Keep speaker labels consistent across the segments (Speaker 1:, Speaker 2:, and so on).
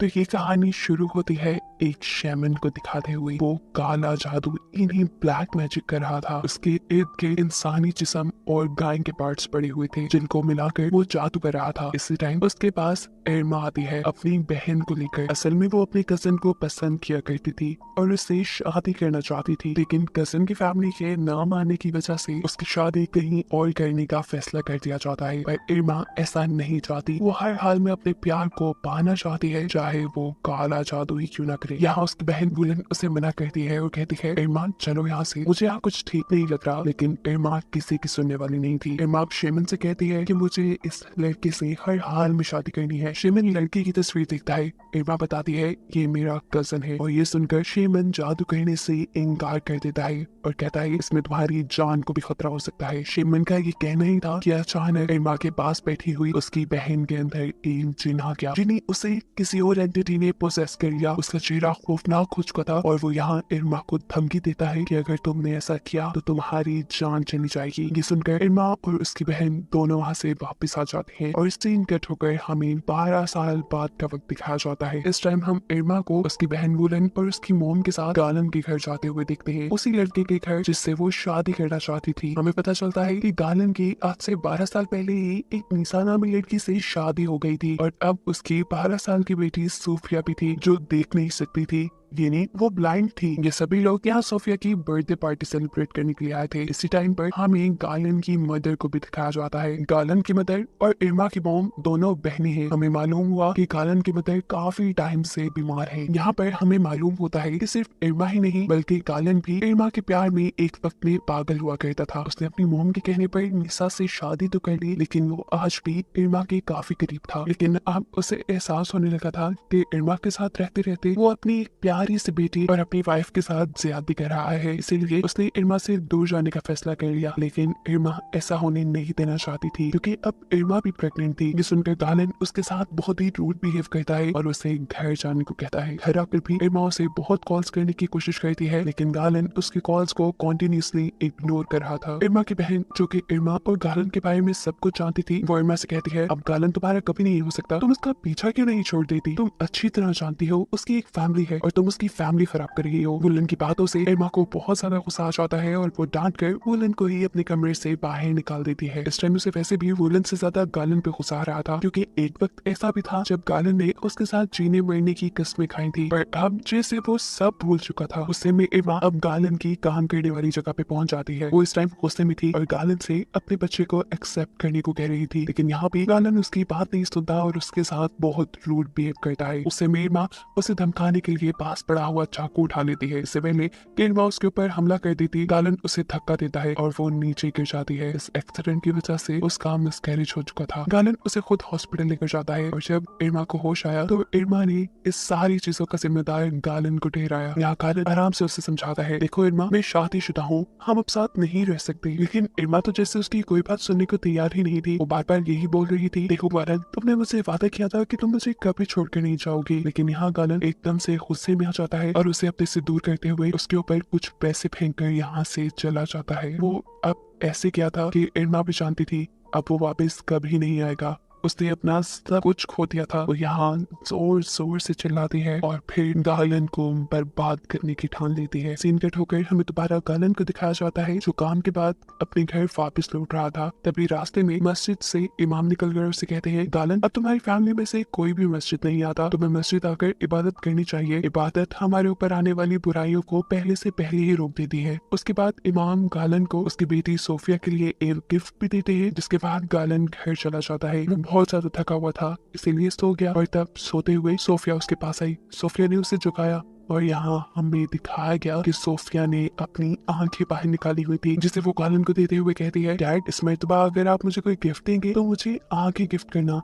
Speaker 1: तो ये कहानी शुरू होती है एक शैमन को दिखाते हुए। वो काला जादू इन्हीं ब्लैक मैजिक कर रहा था। उसके इर्द गिर्द इंसानी जिस्म और गाय के पार्ट्स पड़े हुए थे जिनको मिलाकर वो जादू कर रहा था। इसी टाइम उसके पास एरमा आती है अपनी बहन को लेकर। असल में वो अपने कजन को पसंद किया करती थी और उससे शादी करना चाहती थी, लेकिन कजन की फैमिली के न मानने की वजह से उसकी शादी कहीं और करने का फैसला कर दिया जाता है। पर एरमा ऐसा नहीं चाहती। वो हर हाल में अपने प्यार को पाना चाहती है, चाहे वो काला जादू ही क्यों ना करे। यहाँ उसकी बहन बुलन उसे मना करती है और कहती है, इरमान चलो यहाँ से, मुझे यहाँ कुछ ठीक नहीं लग रहा। लेकिन इरमान किसी की सुनने वाली नहीं थी। इरमान शेमन से कहती है कि मुझे इस लड़के से हर हाल में शादी करनी है। शेमन लड़के की तस्वीर देखता है। इरमान बताती है ये मेरा कजन है, और ये सुनकर शेमन जादू करने से इनकार कर देता है और कहता है इसमें तुम्हारी जान को भी खतरा हो सकता है। शेमन का ये कहना ही था कि अचानक इरमा के पास बैठी हुई उसकी बहन के अंदर एक जिन आ गया, जिन्हें उसे किसी और एंटिटी ने पोसेस कर लिया। उसका चेहरा खौफनाक हो चुका था और वो यहाँ इरमा को धमकी देता है कि अगर तुमने ऐसा किया तो तुम्हारी जान चली जाएगी। ये सुनकर इरमा और उसकी बहन दोनों वहाँ से वापस आ जाते हैं और इस सीन कट होकर हमें 12 साल बाद का वक्त दिखाया जाता है। इस टाइम हम इरमा को उसकी बहन वुलन और उसकी मोम के साथ गालन के घर जाते हुए देखते हैं, उसी लड़के के घर जिससे वो शादी करना चाहती थी। हमें पता चलता है कि गालन की आज से 12 साल पहले ही एक निसा नामी लड़की से शादी हो गई थी और अब उसकी 12 साल की बेटी सूफिया भी थी जो देख नहीं सकती थी, यानी वो ब्लाइंड थी। ये सभी लोग यहाँ सोफिया की बर्थडे पार्टी सेलिब्रेट करने के लिए आए थे। इसी टाइम पर हमें गालन की मदर को भी दिखाया जाता है। गालन की मदर और इरमा की मोम दोनों बहनें हैं। हमें मालूम हुआ कि गालन की मदर काफी टाइम से बीमार है। यहाँ पर हमें मालूम होता है कि सिर्फ इरमा ही नहीं बल्कि गालन भी इरमा के प्यार में एक वक्त में पागल हुआ करता था। उसने अपनी मोम के कहने पर निसा से शादी तो कर ली, लेकिन वो आज भी इरमा के काफी करीब था। लेकिन अब उसे एहसास होने लगा था कि इरमा के साथ रहते रहते वो अपनी प्यारी से बेटी और अपनी वाइफ के साथ ज्यादती कर रहा है। इसीलिए उसने इरमा से दूर जाने का फैसला कर लिया। लेकिन इरमा ऐसा होने नहीं देना चाहती थी क्योंकि अब इरमा भी प्रेग्नेंट थी। ये सुनकर गालन उसके साथ बहुत ही रूड बिहेव करता है और उसे घर जाने को कहता है। घर आकर भी इरमा उसे बहुत कॉल्स करने की कोशिश करती है, लेकिन गालन उसके कॉल्स को कॉन्टिन्यूसली इग्नोर कर रहा था। इरमा की बहन जो कि इरमा और गालन के बारे में सब कुछ जानती थी, वो इरमा से कहती है अब गालन तुम्हारा कभी नहीं हो सकता, तुम उसका पीछा क्यों नहीं छोड़ देती? तुम अच्छी तरह जानती हो उसकी एक फैमिली है और तुम उसकी फैमिली खराब कर रही हो। वुलन की बातों से इरमा को बहुत ज्यादा गुस्सा आ जाता है और वो डांट कर वुलन को ही अपने कमरे से बाहर निकाल देती है। इस टाइम उसे वैसे भी वुलन से ज्यादा गालन पे गुस्सा आ रहा था क्योंकि एक वक्त ऐसा भी था जब गालन ने उसके साथ जीने मरने की कस्में खाई थी, पर अब जैसे वो सब भूल चुका था। गुस्से में इरमा अब गालन की काम करने वाली जगह पे पहुंच जाती है। वो इस टाइम गुस्से में थी और गालन से अपने बच्चे को एक्सेप्ट करने को कह रही थी, लेकिन यहाँ पे गालन उसकी बात नहीं सुनता और उसके साथ बहुत रूड बिहेव करता है। उससे इरमा उसे धमकाने के लिए पास पड़ा हुआ चाकू उठा लेती है। इससे पहले कि इरमा उसके ऊपर हमला कर देती, गालन उसे धक्का देता है और वो नीचे गिर जाती है। इस एक्सीडेंट की वजह से उसका मिसकैरेज हो चुका था। गालन उसे खुद हॉस्पिटल लेकर जाता है और जब इरमा को होश आया तो इरमा ने इस सारी चीजों का जिम्मेदार गालन को ठहराया। यहाँ गालन आराम से उसे समझाता है, देखो इरमा, मैं शादीशुदा हूँ, हम अब साथ नहीं रह सकते। लेकिन इरमा तो जैसे उसकी कोई बात सुनने को तैयार ही नहीं थी। वो बार बार यही बोल रही थी, देखो गालन, तुमने मुझसे वादा किया था कि तुम मुझे कभी छोड़कर नहीं जाओगी। लेकिन यहाँ गालन एकदम से गुस्से में आ जाता है और उसे अपने से दूर करते हुए उसके ऊपर कुछ पैसे फेंक कर यहाँ से चला जाता है। वो अब ऐसे किया था कि इरमा भी जानती थी अब वो वापस कभी नहीं आएगा। उसने अपना सब कुछ खो दिया था। वो यहाँ जोर जोर से चिल्लाती है और फिर गालन को बर्बाद करने की ठान लेती है। सीन कट होकर हमें दोबारा गालन को दिखाया जाता है जो काम के बाद अपने घर वापस लौट रहा था। तभी रास्ते में मस्जिद से इमाम निकल कर उसे कहते हैं, गालन, अब तुम्हारी फैमिली में से कोई भी मस्जिद नहीं आता, तुम्हें मस्जिद आकर इबादत करनी चाहिए। इबादत हमारे ऊपर आने वाली बुराइयों को पहले से पहले ही रोक देती है। उसके बाद इमाम गालन को उसकी बेटी सोफिया के लिए एक गिफ्ट भी देते हैं, जिसके बाद गालन घर चला जाता है। बहुत ज्यादा थका हुआ था इसीलिए सो गया और तब सोते हुए सोफिया उसके पास आई। सोफिया ने उसे झुकाया और यहाँ हमें दिखाया गया कि सोफिया ने अपनी आंखें बाहर निकाली हुई थी, जिसे वो गालन को देते हुए कहती है, डैड, इस मर्तबा अगर आप मुझे कोई गिफ्ट देंगे तो मुझे आंखें गिफ्ट करना।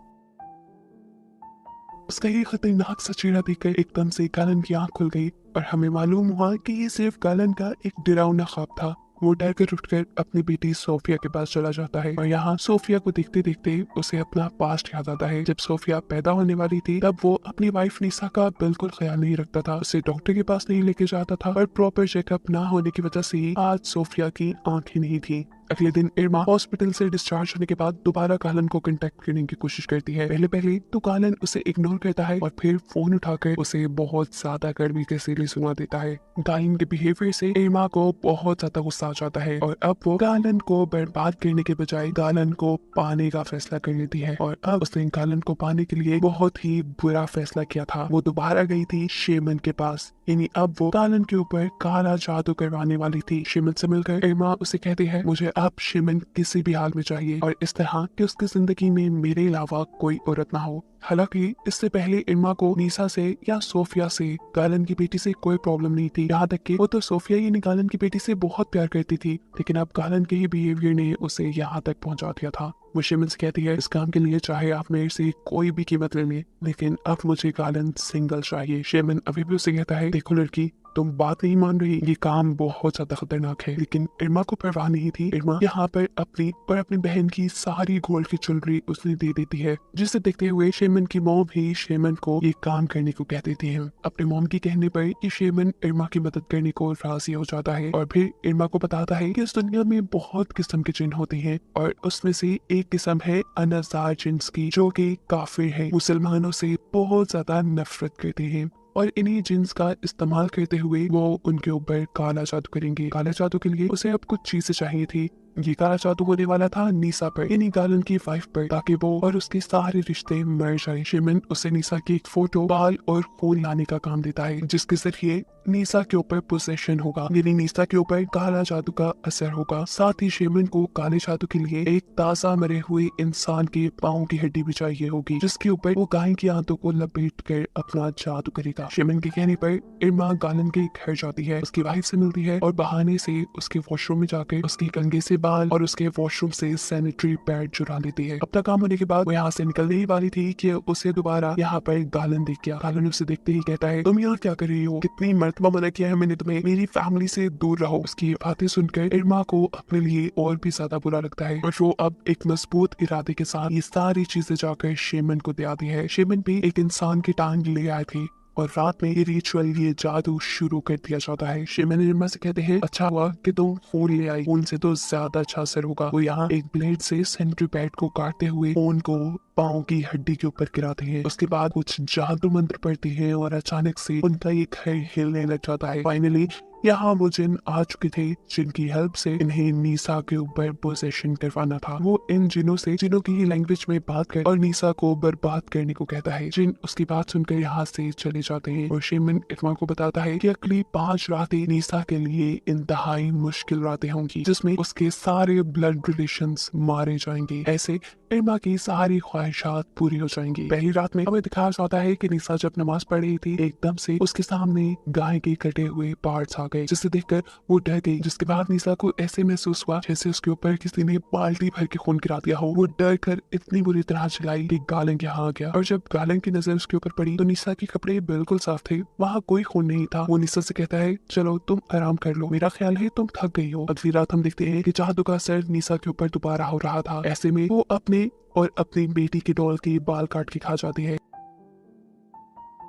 Speaker 1: उसका ये खतरनाक सा चेहरा देखकर एकदम से गालन की आंख खुल गई और हमें मालूम हुआ कि ये सिर्फ गालन का एक डरावना ख्वाब था। वो डर कर उठकर अपनी बेटी सोफिया के पास चला जाता है और यहाँ सोफिया को देखते देखते उसे अपना पास्ट याद आता है। जब सोफिया पैदा होने वाली थी तब वो अपनी वाइफ निसा का बिल्कुल ख्याल नहीं रखता था, उसे डॉक्टर के पास नहीं लेके जाता था और प्रॉपर चेकअप ना होने की वजह से आज सोफिया की आंखें नहीं थी। अगले दिन इरमा हॉस्पिटल से डिस्चार्ज होने के बाद दोबारा गालन को कांटेक्ट करने की कोशिश करती है। पहले तो गालन उसे इग्नोर करता है और फिर फोन उठाकर उसे बहुत ज्यादा कड़वी तस्वीरें सुना देता है। गालन के बिहेवियर से इरमा को बहुत ज्यादा गुस्सा आ जाता है और अब वो गालन को बर्बाद करने के बजाय गालन को पाने का फैसला कर लेती है। और अब उसने गालन को पाने के लिए बहुत ही बुरा फैसला किया था। वो दोबारा गई थी शेमन के पास, यानी अब वो गालन के ऊपर काला जादू करवाने वाली थी। शेमन से मिलकर इरमा उसे कहती है मुझे अब शेमन किसी भी हाल में चाहिए और इस तरह कि उसकी जिंदगी में मेरे अलावा कोई औरत ना हो। हालांकि इससे पहले इरमा को नीसा से या सोफिया से, गालन की बेटी से कोई प्रॉब्लम नहीं थी। यहाँ तक कि वो तो सोफिया यानी गालन की बेटी से बहुत प्यार करती थी, लेकिन अब गालन के ही बिहेवियर ने उसे यहाँ तक पहुँचा दिया था। वो शेमन से कहती है इस काम के लिए चाहे आप मेरे से कोई भी कीमत ले लें, लेकिन अब मुझे गालन सिंगल चाहिए। शेमन अभी भी उसे कहता है देखो लड़की, तुम बात नहीं मान रही, ये काम बहुत ज्यादा खतरनाक है। लेकिन इरमा को परवाह नहीं थी। इरमा यहाँ पर अपनी बहन की सारी गोल्ड की ज्वेलरी उसने दे देती है, जिसे देखते हुए शेमन की मॉम भी शेमन को ये काम करने को कह देती है। अपने मॉम के कहने पर ये शेमन इरमा की मदद करने को राजी हो जाता है और फिर इरमा को बताता है कि इस दुनिया में बहुत किस्म के जिन होते हैं और उसमें से एक किस्म है अनज़ार जिन्स की, जो कि काफिर है, मुसलमानों से बहुत ज्यादा नफरत करते हैं और इन्हीं जिन्स का इस्तेमाल करते हुए वो उनके ऊपर काला जादू करेंगे। काला जादू के लिए उसे अब कुछ चीजें चाहिए थी। ये काला जादू होने वाला था नीसा पर, यानी गालन की वाइफ पर, ताकि वो और उसके सारे रिश्ते मर जाएं। शेमन उसे नीसा की एक फोटो, बाल और खून लाने का काम देता है, जिसके जरिए नीसा के ऊपर पोजेशन होगा, यानी नीसा के ऊपर काला जादू का असर होगा। साथ ही शेमन को काले जादू के लिए एक ताजा मरे हुए इंसान के पाँव की हड्डी भी चाहिए होगी, जिसके ऊपर वो गाय की आंतों को लपेट कर अपना जादू करेगा। शेमन के कहने पर इरमा गालन के घर जाती है, उसकी वाइफ से मिलती है और बहाने से उसके वॉशरूम में जाकर उसके कंघे से बाल और उसके वॉशरूम से सैनिटरी पैड चुरा लेती है। अपना काम होने के बाद वो यहाँ से निकलने ही वाली थी कि उसे दोबारा यहाँ पर गालन दिख गया। गालन उसे देखते ही कहता है तुम यहाँ क्या कर रही हो, कितनी मर्तबा मना किया है मैंने तुम्हें, मेरी फैमिली से दूर रहो। उसकी बातें सुनकर इरमा को अपने लिए और भी ज्यादा बुरा लगता है और वो अब एक मजबूत इरादे के साथ ये सारी चीजें जाकर शेमन को दे आती है। शेमन भी एक इंसान की टांग ले आए थे और रात में ये रिचुअल, ये जादू शुरू कर दिया जाता है। शेमन इरमा से कहते हैं अच्छा हुआ कि तुम फोन ले आई, फोन से तो ज्यादा अच्छा असर होगा। वो यहाँ एक ब्लेड से सैनिटरी पैड को काटते हुए फोन को पाँव की हड्डी के ऊपर गिराते हैं। उसके बाद कुछ जादू मंत्र पढ़ते हैं और अचानक से उनका ये घर हिलने लग जाता है। फाइनली यहाँ वो जिन आ चुके थे, जिनकी हेल्प से इन्हें नीसा के ऊपर पोजेशन करवाना था। वो इन जिनों से, जिनों की लैंग्वेज में बात कर और नीसा को बर्बाद करने को कहता है। जिन उसकी बात सुनकर यहाँ से चले जाते हैं और शेमन इरमा को बताता है कि अगली 5 रातें नीसा के लिए इंतहाई मुश्किल रातें होंगी, जिसमें उसके सारे ब्लड रिलेशंस मारे जाएंगे। ऐसे इरमा की सारी ख्वाहिशात पूरी हो जाएंगी। पहली रात में हमें दिखाया जाता है कि नीसा जब नमाज पढ़ रही थी, एकदम से उसके सामने गाय के कटे हुए पार्ट्स आ गए, जिसे देखकर वो डर गई। जिसके बाद नीसा को ऐसे महसूस हुआ जैसे उसके ऊपर किसी ने बाल्टी भर के खून गिरा दिया हो। वो डर कर इतनी बुरी तरह चिल्लाई कि गालन यहाँ आ गया और जब गालन की नजर उसके ऊपर पड़ी तो नीसा के कपड़े बिल्कुल साफ थे, वहाँ कोई खून नहीं था। वो नीसा से कहता है चलो तुम आराम कर लो, मेरा ख्याल है तुम थक गई हो। अगली रात हम देखते हैं कि जादू का असर नीसा के ऊपर दोबारा हो रहा था। ऐसे में वो अपने और अपनी बेटी की डॉल के बाल काट के खा जाती है,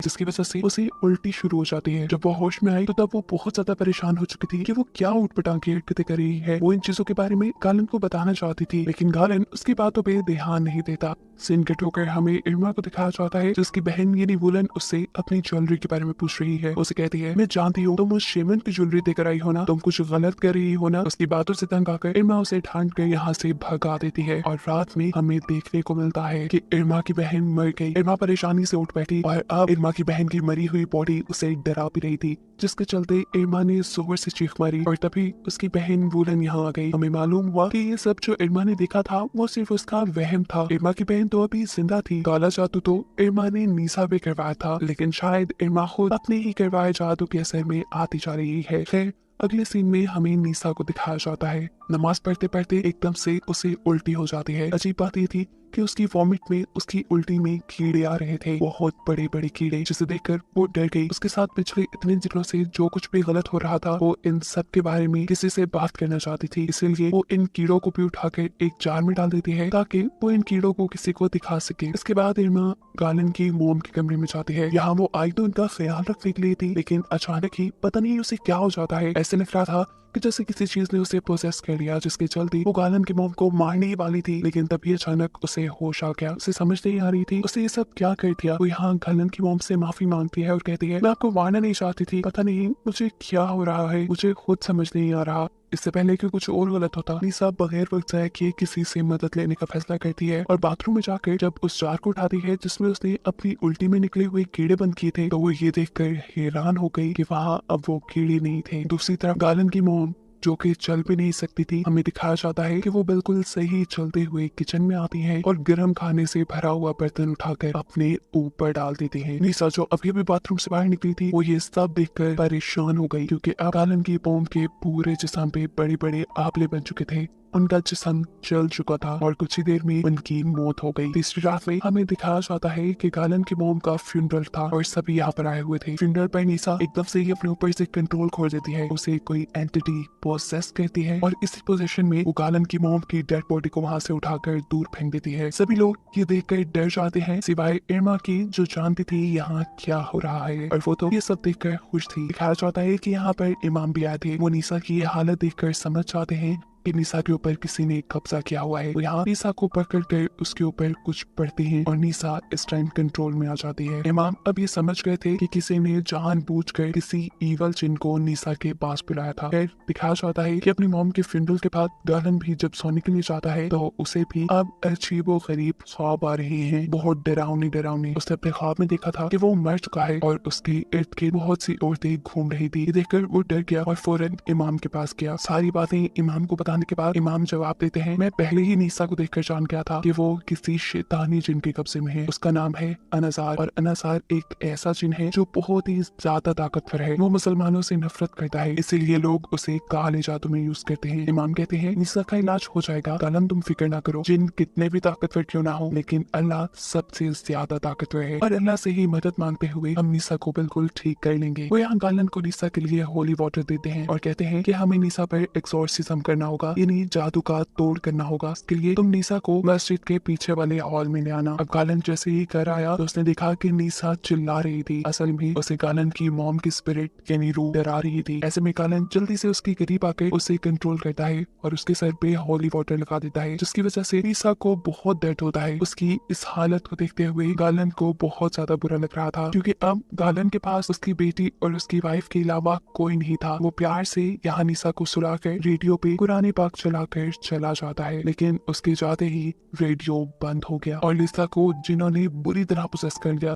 Speaker 1: जिसकी वजह से उसे उल्टी शुरू हो जाती है। जब वो होश में आई तो तब वो बहुत ज्यादा परेशान हो चुकी थी कि वो क्या उठपटांग की हरकतें कर रही है। वो इन चीजों के बारे में गालन को बताना चाहती थी, लेकिन गालन उसकी बातों पे ध्यान नहीं देता। सीन कट होकर हमें इरमा को दिखाया जाता है, जिसकी बहन यानी वुलन उससे अपनी ज्वेलरी के बारे में पूछ रही है। उसे कहती है मैं जानती हूँ तुम उस शेमन की ज्वेलरी देकर आई हो ना, तुम कुछ गलत कर रही हो ना। उसकी बातों से तंग आकर इरमा उसे ढांढ कर यहाँ से भगा देती है और रात में हमें देखने को मिलता है कि इरमा की बहन मर गई। इरमा परेशानी से उठ बैठी और अब इरमा की बहन की मरी हुई बॉडी उसे डरा भी रही थी, जिसके चलते इरमा ने जोर से चीख मारी और तभी उसकी बहन वुलन यहाँ आ गई। हमें मालूम हुआ कि ये सब जो इरमा ने देखा था वो सिर्फ उसका वहम था। इरमा की बहन तो अभी जिंदा थी। काला जादू तो इरमा ने नीसा पे करवाया था, लेकिन शायद इरमा खुद अपने ही करवाए जादू के असर में आती जा रही है। खैर अगले सीन में हमें नीसा को दिखाया जाता है, नमाज पढ़ते पढ़ते एकदम से उसे उल्टी हो जाती है। अजीब बात ये थी कि उसकी वॉमिट में, उसकी उल्टी में कीड़े आ रहे थे, बहुत बड़े बड़े कीड़े, जिसे देखकर वो डर गई। उसके साथ पिछले इतने दिनों से जो कुछ भी गलत हो रहा था, वो इन सब के बारे में किसी से बात करना चाहती थी। इसीलिए वो इन कीड़ों को भी उठाकर एक जार में डाल देती है ताकि वो इन कीड़ों को किसी को दिखा सके। इसके बाद इरमा गालन की मोम के कमरे में जाती है। यहाँ वो आई तो उनका ख्याल रखने के लिए थी, लेकिन अचानक ही पता नहीं उसे क्या हो जाता है। ऐसे लग रहा था कि जैसे किसी चीज ने उसे पोजेस कर लिया, जिसके चलते वो गालन की मॉम को मारने ही वाली थी। लेकिन तभी अचानक उसे होश आ गया। उसे समझ नहीं आ रही थी उसे ये सब क्या कर दिया। वो यहाँ गालन की मॉम से माफी मांगती है और कहती है मैं आपको मारना नहीं चाहती थी, पता नहीं मुझे क्या हो रहा है, मुझे खुद समझ नहीं आ रहा। इससे पहले कि कुछ और गलत होता, निशा बगैर वक्त जाए किए किसी से मदद लेने का फैसला करती है और बाथरूम में जाकर जब उस जार को उठाती है जिसमें उसने अपनी उल्टी में निकले हुए कीड़े बंद किए थे, तो वो ये देखकर हैरान हो गई कि वहाँ अब वो कीड़े नहीं थे। दूसरी तरफ गालन की मॉम जो कि चल भी नहीं सकती थी, हमें दिखाया जाता है कि वो बिल्कुल सही चलते हुए किचन में आती है और गर्म खाने से भरा हुआ बर्तन उठाकर अपने ऊपर डाल देती है। निशा जो अभी अभी बाथरूम से बाहर निकली थी, वो ये सब देखकर परेशान हो गई क्योंकि अब गालन की मॉम के पूरे जिस्म पे बड़े बड़े आंवले बन चुके थे। उनका जिस्म जल चुका था और कुछ ही देर में उनकी मौत हो गई। तीसरी रात में हमें दिखाया जाता है कि गालन की मॉम का फ्यूनरल था और सभी यहाँ पर आए हुए थे। फ्यूनरल पर निशा एकदम से ही अपने ऊपर से कंट्रोल खो देती है, उसे कोई एंटिटी पोसेस करती है और इसी पोजीशन में वो गालन की मॉम की डेड बॉडी को वहाँ से उठाकर दूर फेंक देती है। सभी लोग ये देखकर डर जाते हैं सिवाय इरमा की, जो जानती थी यहाँ क्या हो रहा है, और वो तो ये सब देखकर खुश थी। दिखाया जाता है कि यहाँ पर इमाम भी आए थे। वो निशा की ये हालत देखकर समझ जाते हैं कि निशा के ऊपर किसी ने कब्जा किया हुआ है। तो यहाँ निशा को पकड़ कर उसके ऊपर कुछ पढ़ते हैं और निशा इस टाइम कंट्रोल में आ जाती है। इमाम अब ये समझ गए थे कि किसी ने जानबूझकर किसी ईवल जिन को निशा के पास बुलाया था। फिर दिखाया जाता है कि अपनी मॉम के फ्यूनरल के बाद गालन भी जब सोने के लिए जाता है तो उसे भी अब अजीबो गरीब ख्वाब आ रहे हैं, बहुत डरावनी डरावनी। उसने अपने ख्वाब में देखा था कि वो मर चुका है और उसके इर्द गिर्द बहुत सी औरतें घूम रही थी। ये देखकर वो डर गया और फौरन इमाम के पास गया। सारी बातें इमाम को बताने के बाद इमाम जवाब देते हैं मैं पहले ही निशा को देखकर जान गया था कि वो किसी शैतानी जिन के कब्जे में है। उसका नाम है अनाजार और अनाजार एक ऐसा जिन है जो बहुत ही ज्यादा ताकतवर है। वो मुसलमानों से नफरत करता है, इसीलिए लोग उसे काले जादू में यूज करते हैं। इमाम कहते हैं निशा का इलाज हो जाएगा, गालन तुम फिक्र ना करो। जिन कितने भी ताकतवर क्यों ना हो, लेकिन अल्लाह सबसे ज्यादा ताकतवर है और अल्लाह से ही मदद मांगते हुए हम निशा को बिल्कुल ठीक कर लेंगे। वो यहाँ गालन को निशा के लिए होली वाटर देते हैं और कहते हैं कि हमें निशा पर एक्सोर्सिज्म करना होगा, यानी जादू का तोड़ करना होगा। इसके लिए तुम निशा को मस्जिद के पीछे वाले हॉल में ले आना। अब गालन जैसे ही घर आया तो उसने देखा कि निशा चिल्ला रही थी। असल में उसे गालन की मॉम की स्पिरिट यानी रूह डरा रही थी। ऐसे में गालन जल्दी से उसके करीब आकर उसे कंट्रोल करता है और उसके सर पे होली वाटर लगा देता है, जिसकी वजह से निशा को बहुत दर्द होता है। उसकी इस हालत को देखते हुए गालन को बहुत ज्यादा बुरा लग रहा था क्योंकि अब गालन के पास उसकी बेटी और उसकी वाइफ के अलावा कोई नहीं था। वो प्यार से यहाँ निशा को सुलाकर रेडियो पे कुरान पाक चलाकर चला जाता है, लेकिन उसके जाते ही रेडियो बंद हो गया और निशा को जिन्होंने बुरी तरह पोसेस कर लिया।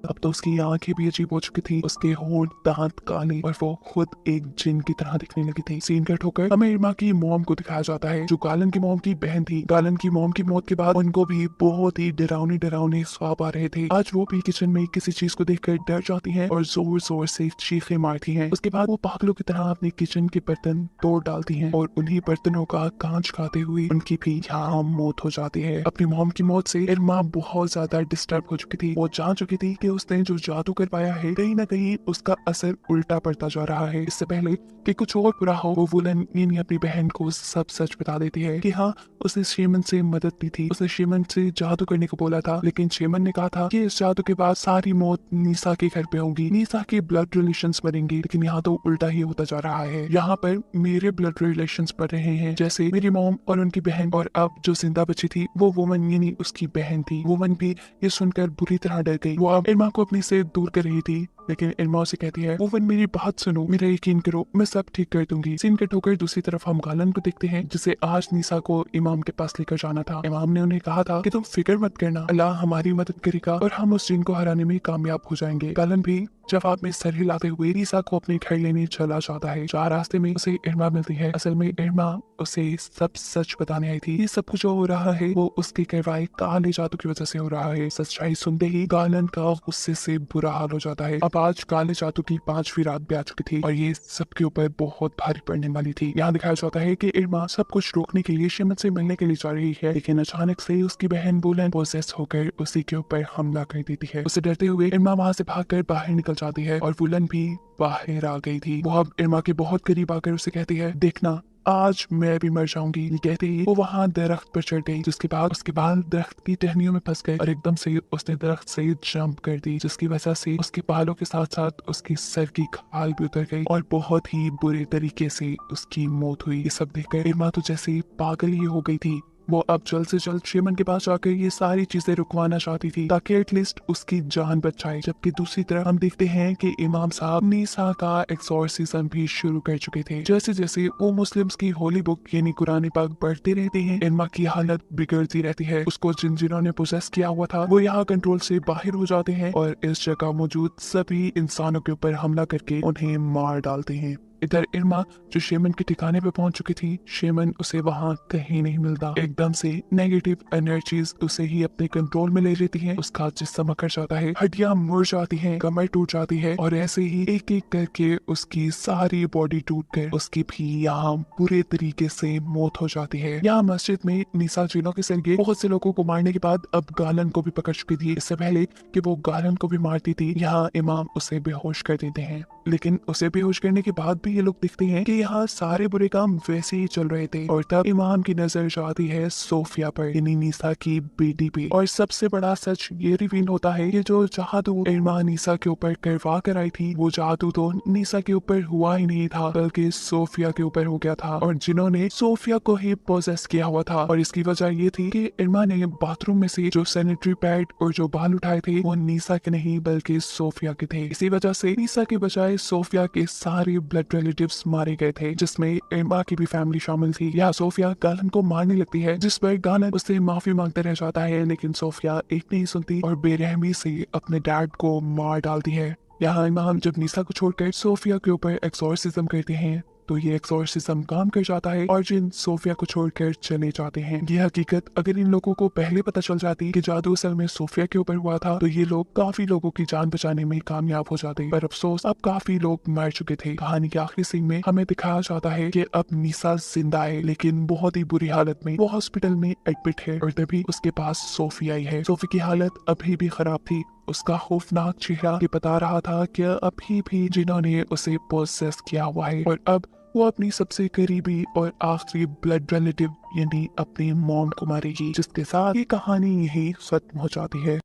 Speaker 1: अब तो उसकी आंखें भी अजीब हो चुकी थी, उसके होंठ दांत काले और वो खुद एक जिन की तरह दिखने लगी थी। सीन कट होकर हमें इरमा की मॉम को दिखाया जाता है जो गालन की मॉम की बहन थी। गालन की मॉम की मौत के बाद उनको भी बहुत ही डरावनी डरावनी ख्वाब आ रहे थे। आज वो भी किचन में किसी चीज को देखकर डर जाती हैं और जोर जोर से चीखें मारती हैं। उसके बाद वो पागलों की तरह अपने किचन के बर्तन तोड़ डालती हैं और उन्हीं बर्तनों का कांच खाते हुए उनकी भी यहाँ मौत हो जाती है। अपनी मॉम की मौत से इरमा बहुत ज्यादा डिस्टर्ब हो चुकी थी। वो जान चुकी थी कि उसने जो जादू करवाया है कहीं ना कहीं उसका असर उल्टा पड़ता जा रहा है। इससे पहले कि कुछ और बुरा हो, वो वुलन यानी अपनी बहन को सब सच बता देती है कि हाँ उसने शेमन से मदद ली थी, उसने शेमन से जादू करने को बोला था, लेकिन शेमन ने कहा था कि इस जादू के बाद सारी मौत निशा के घर पे होगी, निशा के ब्लड रिलेशंस मरेंगे। लेकिन यहाँ तो उल्टा ही होता जा रहा है। यहाँ पर मेरे ब्लड रिलेशंस बढ़ रहे हैं, जैसे मेरी मॉम और उनकी बहन, और अब जो जिंदा बची थी वो वुमन यानी उसकी बहन थी। वुमन भी ये सुनकर बुरी तरह डर गई। वो अब इरमा को अपनी से दूर कर रही थी, लेकिन इरमा उसे कहती है वुमन मेरी बात सुनो, मेरा यकीन करो, मैं सब ठीक कर दूंगी। सीन कट होकर दूसरी तरफ हम गालन को देखते हैं जिसे आज निशा को इमाम के पास लेकर जाना था। इमाम ने उन्हें कहा था कि तुम फिक्र मत करना, अल्लाह हमारी मदद करेगा और हम उस जिन को हराने में कामयाब हो जाएंगे। गालन भी जवाब में सर हिलाते हुए निशा को अपने घर लेने चला जाता है। जहाँ रास्ते में उसे इरमा मिलती है। असल में इरमा उसे सब सच बताने आई थी। ये सब कुछ जो हो रहा है वो उसके करवाए काले जादू की वजह से हो रहा है। सच्चाई सुनते ही गालन का गुस्से से बुरा हाल हो जाता है। अब आज काले जादू की 5वीं रात भी आ चुकी थी और ये सबके ऊपर बहुत भारी पड़ने वाली थी। यहाँ दिखाया जाता है कि इरमा सब कुछ रोकने के लिए शेमन से मिलने के लिए जा रही है, लेकिन अचानक से उसकी बहन बुलन पोसेस होकर उसी के ऊपर हमला कर देती है। उसे डरते हुए इरमा वहाँ से भागकर बाहर निकल जाती है और बुलन भी बाहर आ गई थी। वो अब इरमा के बहुत करीब आकर उसे कहती है देखना आज मैं भी मर जाऊंगी। ये कहते ही वो वहाँ दरख्त पर चढ़ गई, जिसके बाद उसके बाल दरख्त की टहनियों में फंस गए और एकदम से उसने दरख्त से जंप कर दी, जिसकी वजह से उसके बालों के साथ साथ उसकी सर की खाल भी उतर गई और बहुत ही बुरे तरीके से उसकी मौत हुई। ये सब देखकर इरमा तो जैसे पागल ही हो गई थी। वो अब जल्द से जल्द शेमन के पास जाकर ये सारी चीजें रुकवाना चाहती थी ताकि एटलीस्ट उसकी जान बच जाए। जबकि दूसरी तरफ हम देखते हैं कि इमाम साहब नीसा का एक्सोर्सिज्म भी शुरू कर चुके थे। जैसे जैसे वो मुस्लिम्स की होली बुक यानी कुरान पाक पढ़ते रहते हैं, इरमा की हालत बिगड़ती रहती है। उसको जिन्होंने पोसेस किया हुआ था वो यहाँ कंट्रोल से बाहर हो जाते हैं और इस जगह मौजूद सभी इंसानों के ऊपर हमला करके उन्हें मार डालते हैं। इधर इरमा जो शेमन के ठिकाने पे पहुंच चुकी थी, शेमन उसे वहां कहीं नहीं मिलता। एकदम से नेगेटिव एनर्जीज उसे ही अपने कंट्रोल में ले लेती हैं। उसका जिस्म अकड़ जाता है, हड्डियां मुड़ जाती हैं, कमर टूट जाती है और ऐसे ही एक एक करके उसकी सारी बॉडी टूट कर उसकी भी यहाँ बुरे तरीके से मौत हो जाती है। यहाँ मस्जिद में निसा जिनों के जरिए बहुत से लोगों को मारने के बाद अब गालन को भी पकड़ चुकी थी। इससे पहले कि वो गालन को भी मारती थी, यहाँ इमाम उसे बेहोश कर देते हैं। लेकिन उसे बेहोश करने के बाद भी ये लोग दिखते हैं कि यहाँ सारे बुरे काम वैसे ही चल रहे थे और तब इमाम की नजर जाती है सोफिया पर, यानी निसा की बेटी पे। और सबसे बड़ा सच ये रिवील होता है कि जो जादू इरमा निसा के ऊपर करवा कर आई थी, वो जादू तो निसा के ऊपर हुआ ही नहीं था बल्कि सोफिया के ऊपर हो गया था और जिन्होंने सोफिया को ही पोजेस किया हुआ था। और इसकी वजह ये थी कि इरमा ने बाथरूम में से जो सैनिटरी पैड और जो बाल उठाए थे वो निसा के नहीं बल्कि सोफिया के थे। इसी वजह से निसा के बजाय सोफिया के सारे ब्लड रिलेटिव्स मारे गए थे, जिसमें इरमा की भी फैमिली शामिल थी। या सोफिया गालन को मारने लगती है, जिस पर गालन उससे माफी मांगता रह जाता है, लेकिन सोफिया एक नहीं सुनती और बेरहमी से अपने डैड को मार डालती है। यहाँ इमाम जब निसा को छोड़कर सोफिया के ऊपर एक्सोर्सिज्म करते हैं तो ये एक्सोर्सिज्म काम कर जाता है और जिन सोफिया को छोड़कर चले जाते हैं। ये हकीकत अगर इन लोगों को पहले पता चल जाती कि जादू असल में सोफिया के ऊपर हुआ था तो ये लोग काफी लोगों की जान बचाने में कामयाब हो जाते। पर अफसोस अब काफी लोग मर चुके थे। कहानी के आखिरी सीन में हमें दिखाया जाता है कि अब निसा जिंदा है, लेकिन बहुत ही बुरी हालत में। वो हॉस्पिटल में एडमिट है और तभी उसके पास सोफिया ही है। सोफी की हालत अभी भी खराब थी। उसका खौफनाक चेहरा ये बता रहा था कि अभी भी जिन्होंने उसे पोसेस किया हुआ है और अब वो अपनी सबसे करीबी और आखिरी ब्लड रिलेटिव यानी अपनी मॉम को मारेगी, जिसके साथ ये कहानी यही खत्म हो जाती है।